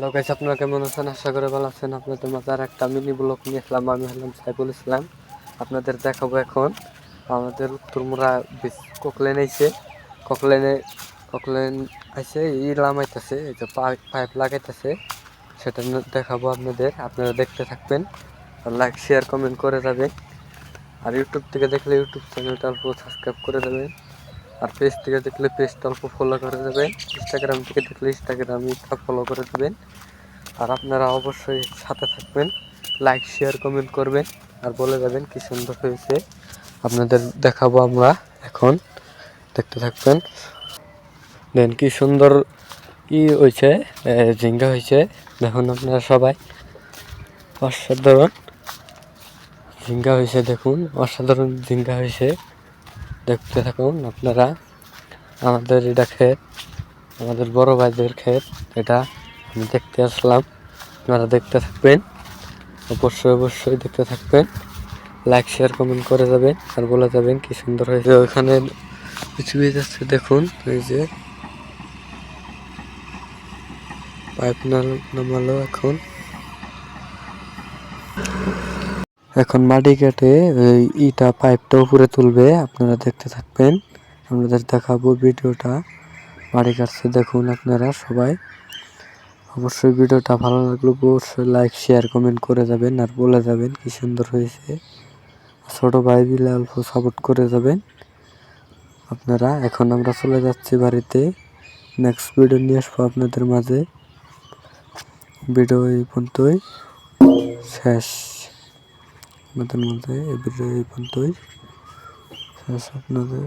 Hello guys, আপনারা কেমন আছেন? আশা করে ভালো আছেন। আপনাদের মাঝে আর একটা মিনি ব্লগ নিয়ে আসলাম। আমি হলাম সাইফুল ইসলাম। আপনাদের দেখাবো এখন আমাদের উত্তরমুড়া কোকলেন আইছে। কোকলেন আইছে, লামাইতেছে, এই যে পাইপ লাগাইতেছে, সেটা দেখাবো আপনাদের। আপনারা দেখতে থাকবেন, লাইক শেয়ার কমেন্ট করে যাবেন। আর ইউটিউব থেকে দেখলে ইউটিউব চ্যানেলটা অল্প সাবস্ক্রাইব করে দেবেন। আর পেজ থেকে দেখলে পেজটা অল্প ফলো করে দেবেন। ইনস্টাগ্রাম থেকে দেখলে ইনস্টাগ্রামটা ফলো করে দেবেন। আর আপনারা অবশ্যই সাথে থাকবেন, লাইক শেয়ার কমেন্ট করবেন আর বলে যাবেন কি সুন্দর হয়েছে। আপনাদের দেখাবো আমরা এখন, দেখতে থাকবেন। দেন কি সুন্দর কি হয়েছে, ঝিঙ্গা হয়েছে। দেখুন আপনারা সবাই, অসাধারণ ঝিঙ্গা হয়েছে। দেখুন অসাধারণ ঝিঙ্গা হয়েছে, দেখতে থাকুন আপনারা। আমাদের এটা ক্ষেত, আমাদের বড় ভাইদের ক্ষেত, এটা আমি দেখতে আসলাম। আপনারা দেখতে থাকবেন, অবশ্যই দেখতে থাকবেন, লাইক শেয়ার কমেন্ট করে যাবেন আর বলে যাবেন কি সুন্দর হয়েছে। ওখানে পৃথিবী যাচ্ছে, দেখুন এই যে পাইপ নামালো। এখন মাটি কেটে ওই ইটা পাইপটা উপরে তুলবে। আপনারা দেখতে থাকবেন, আপনাদের দেখাবো ভিডিওটা। মাটি কাটছে, দেখুন আপনারা সবাই। অবশ্যই ভিডিওটা ভালো লাগলে অবশ্যই লাইক শেয়ার কমেন্ট করে যাবেন আর বলে যাবেন কি সুন্দর হয়েছে। ছোট ভাই বিলে অল্প সাপোর্ট করে যাবেন আপনারা। এখন আমরা চলে যাচ্ছি বাড়িতে, নেক্সট ভিডিও নিয়ে আসবো আপনাদের মাঝে। ভিডিও এই পর্যন্তই শেষ, আপনাদের মধ্যে এই ভিডিও এই পর্যন্তই শেষ আপনাদের।